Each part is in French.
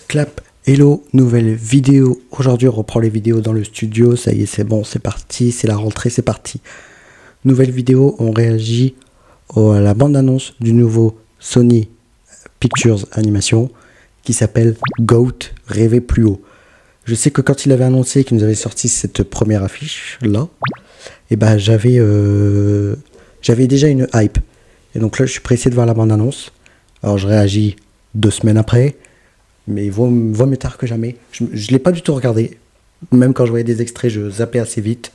Clap, hello, nouvelle vidéo. Aujourd'hui, on reprend les vidéos dans le studio. Ça y est, c'est bon, c'est parti. C'est la rentrée, c'est parti. Nouvelle vidéo, on réagit à la bande-annonce du nouveau Sony Pictures Animation qui s'appelle GOAT, rêver plus haut. Je sais que quand il avait annoncé qu'il nous avait sorti cette première affiche là, et ben j'avais déjà une hype. Et donc là, je suis pressé de voir la bande-annonce. Alors je réagis 2 semaines après. Mais vaut mieux tard que jamais. Je ne l'ai pas du tout regardé. Même quand je voyais des extraits, je zappais assez vite.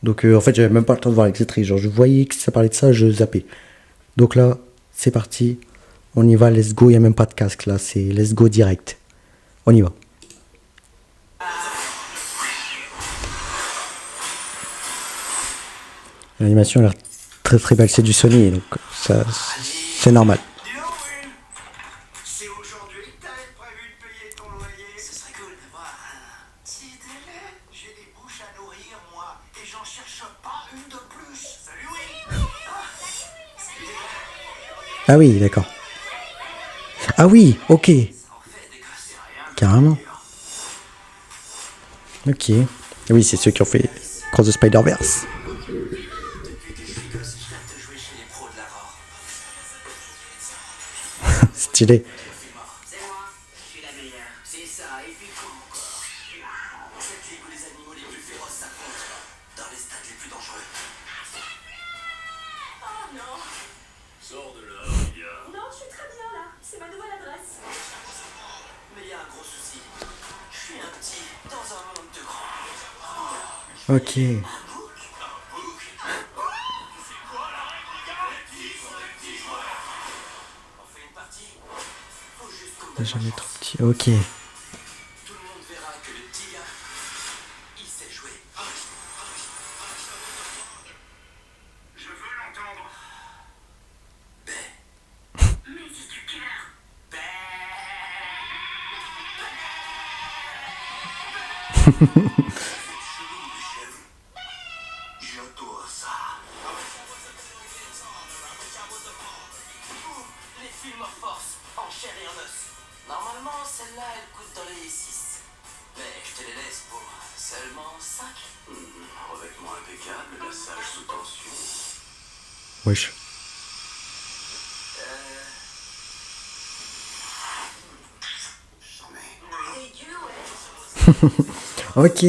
Donc en fait, j'avais même pas le temps de voir les extraits. Genre, je voyais que ça parlait de ça, je zappais. Donc là, c'est parti. On y va, let's go. Il n'y a même pas de casque là, c'est let's go direct. On y va. L'animation a l'air très très belle. C'est du Sony, donc ça, c'est normal. C'est aujourd'hui que t'avais prévu de payer ton loyer. Ce serait cool d'avoir un petit délai. J'ai des bouches à nourrir, moi, et j'en cherche pas une de plus. Salut, oui. Ah oui, d'accord. Ah oui, ok. Carrément. Ok. Oui, c'est ceux qui ont fait Cross the Spider-Verse. Depuis que je suis gosse, je rêve de jouer chez les pros de la mort. Stylé. C'est moi, je suis la meilleure. C'est ça, et puis quoi encore? Cette ligue où les animaux les plus féroces s'affrontent. Dans les stades les plus dangereux. Oh non. Sors de là, gars. Non, je suis très bien là. C'est ma nouvelle adresse. Mais il y a un gros souci. Je suis un petit dans un monde de grands. Ok. On fait une partie. Faut juste qu'on Jamais trop petit. Ok. tout le monde verra que le petit gars, il sait jouer. Je veux l'entendre. Musique du cœur. J'adore ça. Les films of force, en chair et en os. Normalement, celle-là, elle coûte dans les 6. Mais je te les laisse pour seulement 5. Revêtement impeccable, massage sous tension. Wesh. J'en ai. Et Dieu, ouais. Ok.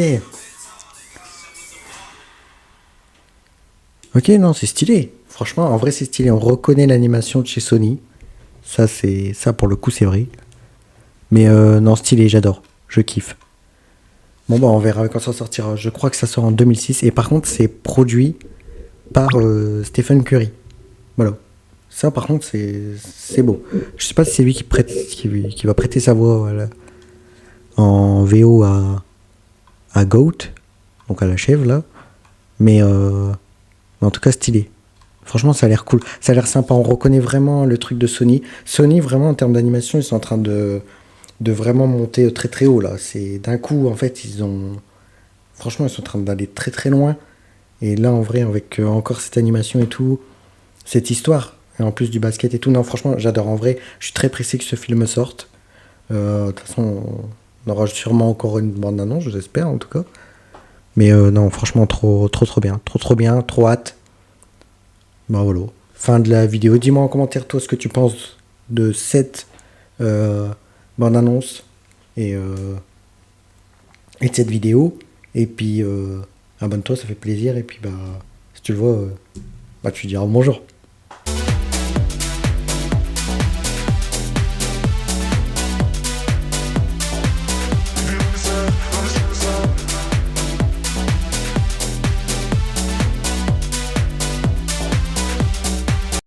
Ok, non, c'est stylé. Franchement, en vrai, c'est stylé. On reconnaît l'animation de chez Sony. Ça pour le coup, c'est vrai. Mais non, stylé, j'adore. Je kiffe. Bon, bah, on verra quand ça sortira. Je crois que ça sort en 2006. Et par contre, c'est produit par Stephen Curry. Voilà. Ça, par contre, c'est beau. Je sais pas si c'est lui qui va prêter sa voix voilà, en VO à Goat, donc à la chèvre, là. Mais en tout cas, stylé. Franchement, ça a l'air cool. Ça a l'air sympa. On reconnaît vraiment le truc de Sony. Sony, vraiment, en termes d'animation, ils sont en train de vraiment monter très très haut, là. C'est d'un coup, en fait, franchement, ils sont en train d'aller très très loin. Et là, en vrai, avec encore cette animation et tout, cette histoire, et en plus du basket et tout, non, franchement, j'adore. En vrai, je suis très pressé que ce film sorte. De toute façon, on aura sûrement encore une bande-annonce, j'espère, en tout cas. Mais non, franchement, trop bien. Trop bien, trop hâte. Bah voilà. Fin de la vidéo. Dis-moi en commentaire, toi, ce que tu penses de cette bande-annonce et de cette vidéo. Et puis, abonne-toi, ça fait plaisir. Et puis, bah, si tu le vois, bah, tu diras bonjour.